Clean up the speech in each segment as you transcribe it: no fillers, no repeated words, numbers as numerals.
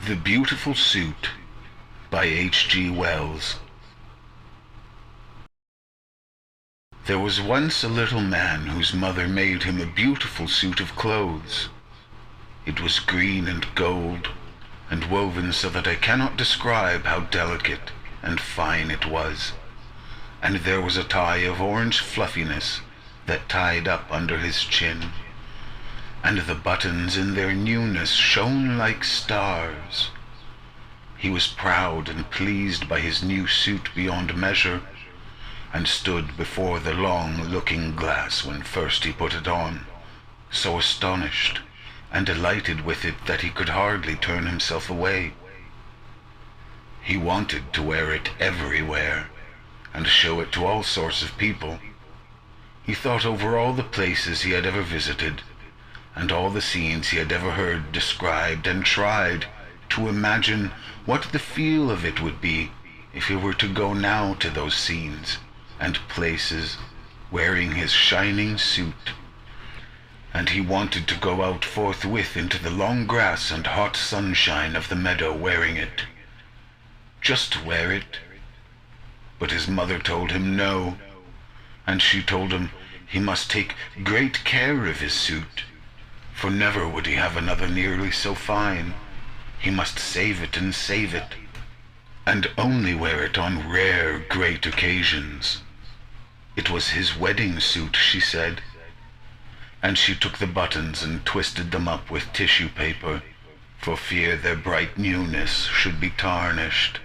The Beautiful Suit by H.G. Wells. There was once a little man whose mother made him a beautiful suit of clothes. It was green and gold, and woven so that I cannot describe how delicate and fine it was. And there was a tie of orange fluffiness that tied up under his chin, and the buttons in their newness shone like stars. He was proud and pleased by his new suit beyond measure, and stood before the long looking-glass when first he put it on, so astonished and delighted with it that he could hardly turn himself away. He wanted to wear it everywhere, and show it to all sorts of people. He thought over all the places he had ever visited, and all the scenes he had ever heard described, and tried to imagine what the feel of it would be if he were to go now to those scenes and places wearing his shining suit. And he wanted to go out forthwith into the long grass and hot sunshine of the meadow wearing it. Just wear it. But his mother told him no, and she told him he must take great care of his suit, for never would he have another nearly so fine. He must save it and save it, and only wear it on rare, great occasions. It was his wedding suit, she said, and she took the buttons and twisted them up with tissue paper, for fear their bright newness should be tarnished.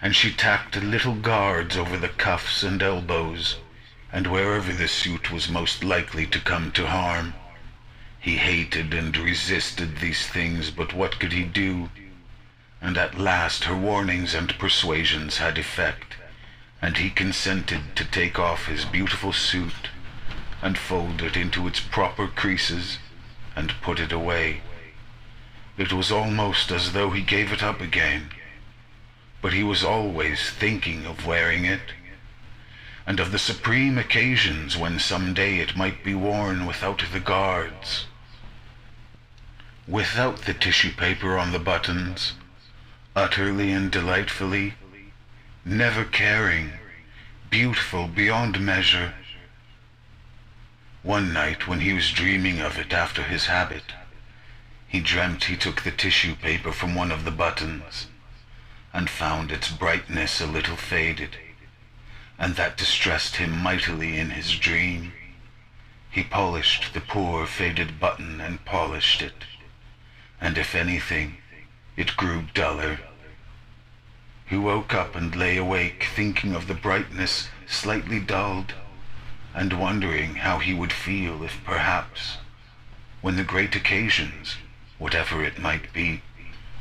And she tacked little guards over the cuffs and elbows, and wherever the suit was most likely to come to harm. He hated and resisted these things, but what could he do? And at last her warnings and persuasions had effect, and he consented to take off his beautiful suit and fold it into its proper creases and put it away. It was almost as though he gave it up again, but he was always thinking of wearing it, and of the supreme occasions when some day it might be worn without the guards, without the tissue paper on the buttons, utterly and delightfully, never caring, beautiful beyond measure. One night when he was dreaming of it after his habit, he dreamt he took the tissue paper from one of the buttons, and found its brightness a little faded, and that distressed him mightily in his dream. He polished the poor faded button and polished it, and if anything, it grew duller. He woke up and lay awake thinking of the brightness slightly dulled, and wondering how he would feel if perhaps, when the great occasions, whatever it might be,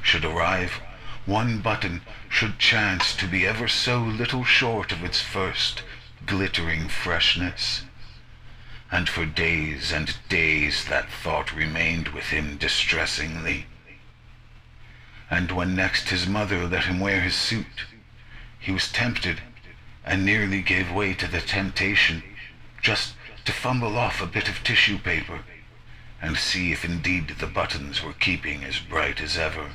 should arrive, one button should chance to be ever so little short of its first glittering freshness. And for days and days that thought remained with him distressingly. And when next his mother let him wear his suit, he was tempted, and nearly gave way to the temptation, just to fumble off a bit of tissue paper, and see if indeed the buttons were keeping as bright as ever.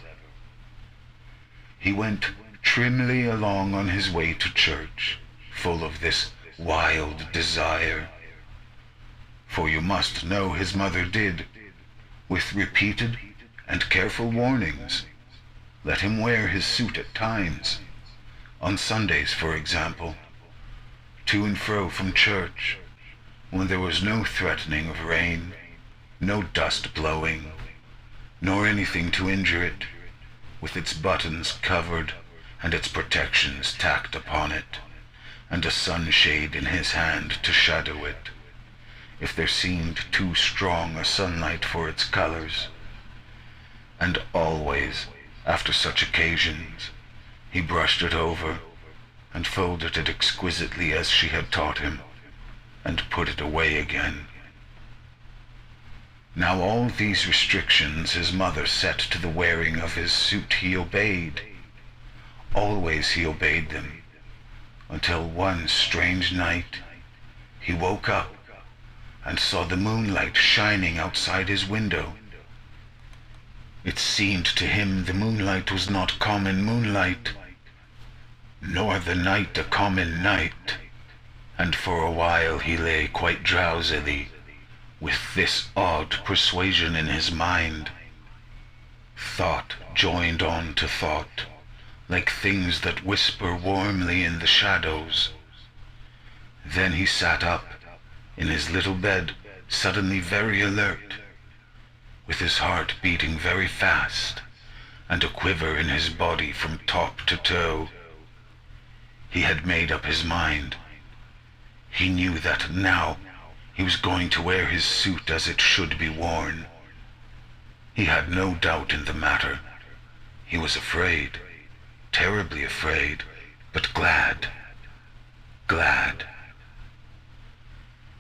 He went trimly along on his way to church, full of this wild desire. For you must know his mother did, with repeated and careful warnings, let him wear his suit at times, on Sundays, for example, to and fro from church, when there was no threatening of rain, no dust blowing, nor anything to injure it, with its buttons covered and its protections tacked upon it, and a sunshade in his hand to shadow it, if there seemed too strong a sunlight for its colors. And always, after such occasions, he brushed it over, and folded it exquisitely as she had taught him, and put it away again. Now all these restrictions his mother set to the wearing of his suit he obeyed. Always he obeyed them, until one strange night he woke up and saw the moonlight shining outside his window. It seemed to him the moonlight was not common moonlight, nor the night a common night, and for a while he lay quite drowsily, with this odd persuasion in his mind. Thought joined on to thought, like things that whisper warmly in the shadows. Then he sat up in his little bed, suddenly very alert, with his heart beating very fast, and a quiver in his body from top to toe. He had made up his mind. He knew that now he was going to wear his suit as it should be worn. He had no doubt in the matter. He was afraid, terribly afraid, but glad. Glad.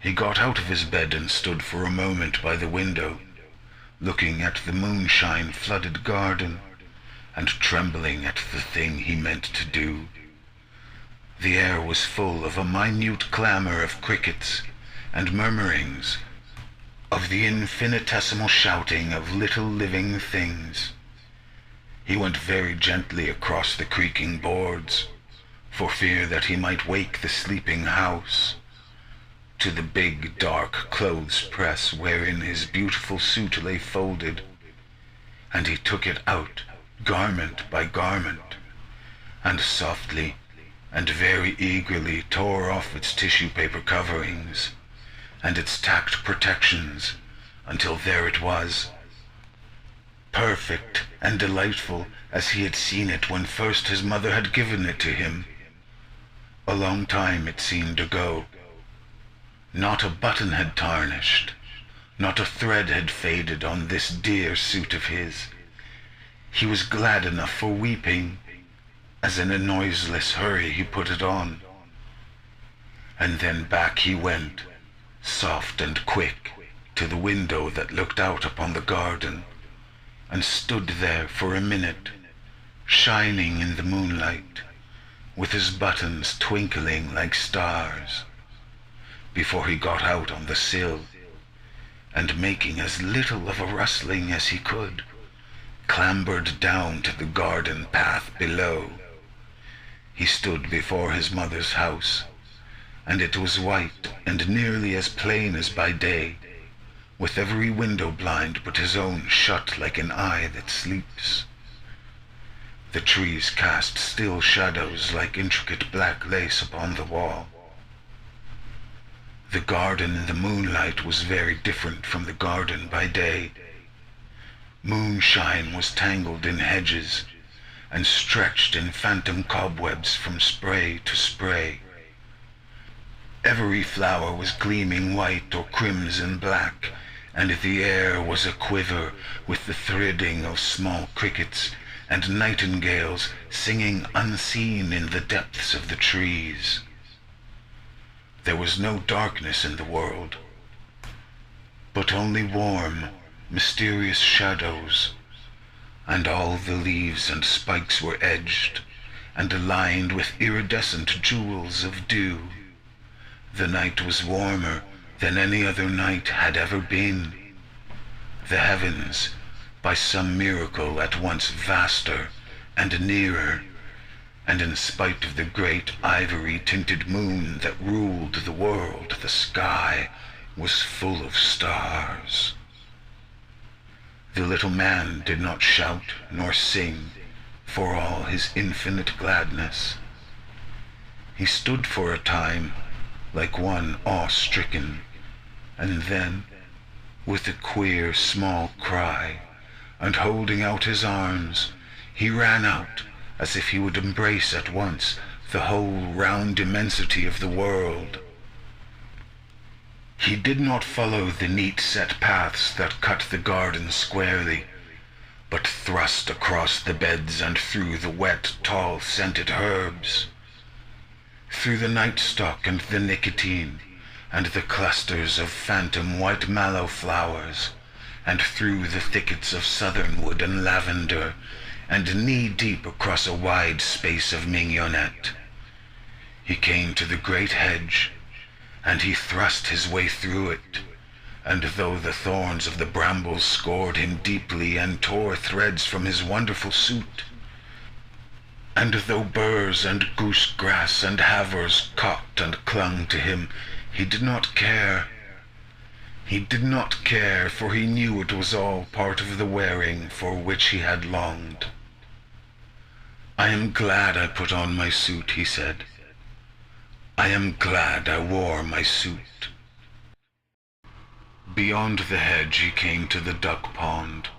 He got out of his bed and stood for a moment by the window, looking at the moonshine-flooded garden, and trembling at the thing he meant to do. The air was full of a minute clamor of crickets and murmurings, of the infinitesimal shouting of little living things. He went very gently across the creaking boards, for fear that he might wake the sleeping house, to the big dark clothes press wherein his beautiful suit lay folded, and he took it out garment by garment, and softly and very eagerly tore off its tissue paper coverings and its tacked protections, until there it was, perfect and delightful as he had seen it when first his mother had given it to him. A long time it seemed ago. Not a button had tarnished, not a thread had faded on this dear suit of his. He was glad enough for weeping, as in a noiseless hurry he put it on. And then back he went, soft and quick, to the window that looked out upon the garden, and stood there for a minute, shining in the moonlight, with his buttons twinkling like stars, before he got out on the sill, and making as little of a rustling as he could, clambered down to the garden path below. He stood before his mother's house, and it was white and nearly as plain as by day, with every window blind but his own shut like an eye that sleeps. The trees cast still shadows like intricate black lace upon the wall. The garden in the moonlight was very different from the garden by day. Moonshine was tangled in hedges, and stretched in phantom cobwebs from spray to spray. Every flower was gleaming white or crimson black, and the air was a-quiver with the threading of small crickets and nightingales singing unseen in the depths of the trees. There was no darkness in the world, but only warm, mysterious shadows, and all the leaves and spikes were edged and lined with iridescent jewels of dew. The night was warmer than any other night had ever been. The heavens, by some miracle, at once vaster and nearer, and in spite of the great ivory-tinted moon that ruled the world, the sky was full of stars. The little man did not shout nor sing for all his infinite gladness. He stood for a time like one awe-stricken, and then, with a queer small cry, and holding out his arms, he ran out as if he would embrace at once the whole round immensity of the world. He did not follow the neat set paths that cut the garden squarely, but thrust across the beds and through the wet, tall, scented herbs, through the nightstock and the nicotine, and the clusters of phantom white mallow flowers, and through the thickets of southernwood and lavender, and knee-deep across a wide space of mignonette. He came to the great hedge, and he thrust his way through it, and though the thorns of the brambles scored him deeply and tore threads from his wonderful suit, and though burrs and goose-grass and havers caught and clung to him, he did not care. He did not care, for he knew it was all part of the wearing for which he had longed. "I am glad I put on my suit," he said. "I am glad I wore my suit." Beyond the hedge he came to the duck pond,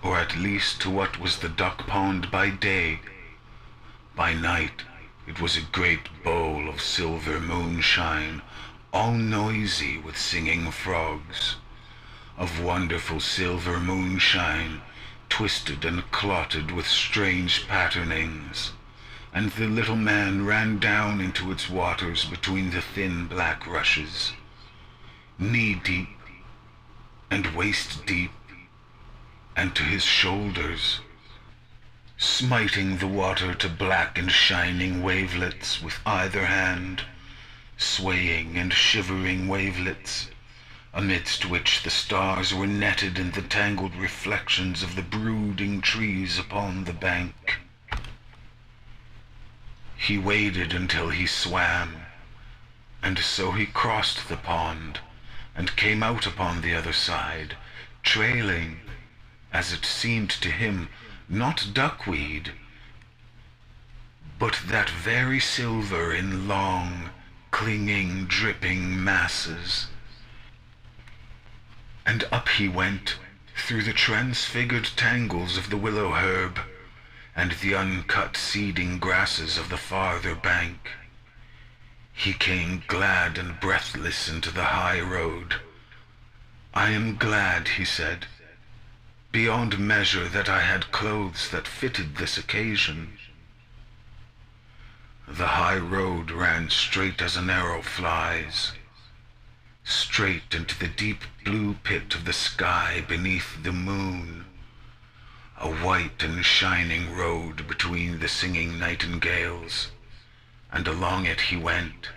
or at least to what was the duck pond by day. By night it was a great bowl of silver moonshine, all noisy with singing frogs, of wonderful silver moonshine, twisted and clotted with strange patternings, and the little man ran down into its waters between the thin black rushes, knee-deep and waist-deep, and to his shoulders, smiting the water to black and shining wavelets with either hand, swaying and shivering wavelets, amidst which the stars were netted in the tangled reflections of the brooding trees upon the bank. He waded until he swam, and so he crossed the pond, and came out upon the other side, trailing, as it seemed to him, not duckweed, but that very silver in long, clinging, dripping masses. And up he went, through the transfigured tangles of the willow herb, and the uncut seeding grasses of the farther bank. He came glad and breathless into the high road. "I am glad," he said, "beyond measure that I had clothes that fitted this occasion." The high road ran straight as an arrow flies, straight into the deep blue pit of the sky beneath the moon, a white and shining road between the singing nightingales, and along it he went,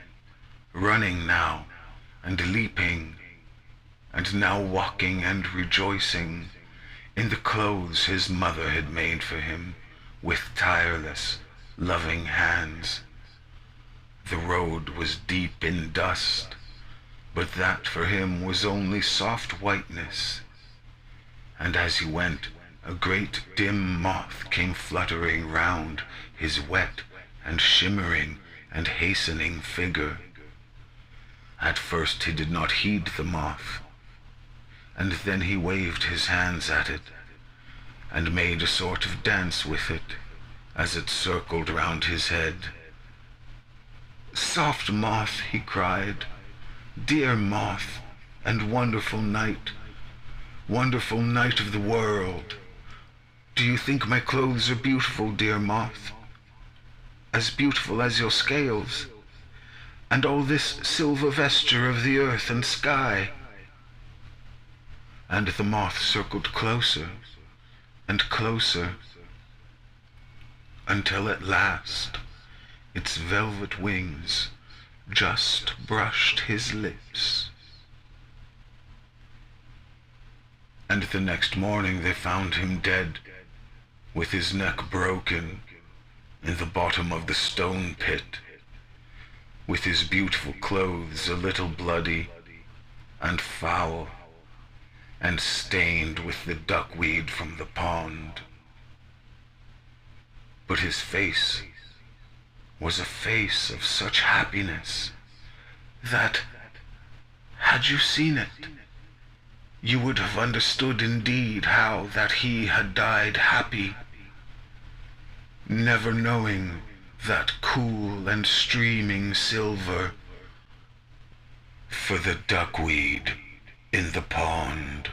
running now, and leaping, and now walking and rejoicing, in the clothes his mother had made for him, with tireless, loving hands. The road was deep in dust, but that for him was only soft whiteness, and as he went, a great dim moth came fluttering round his wet and shimmering and hastening figure. At first he did not heed the moth, and then he waved his hands at it, and made a sort of dance with it, as it circled round his head. "Soft moth," he cried, "dear moth, and wonderful night of the world, do you think my clothes are beautiful, dear moth? As beautiful as your scales, and all this silver vesture of the earth and sky?" And the moth circled closer and closer, until at last its velvet wings just brushed his lips. And the next morning they found him dead, with his neck broken, in the bottom of the stone pit, with his beautiful clothes a little bloody and foul, and stained with the duckweed from the pond. But his face was a face of such happiness that, had you seen it, you would have understood indeed how that he had died happy, never knowing that cool and streaming silver for the duckweed in the pond.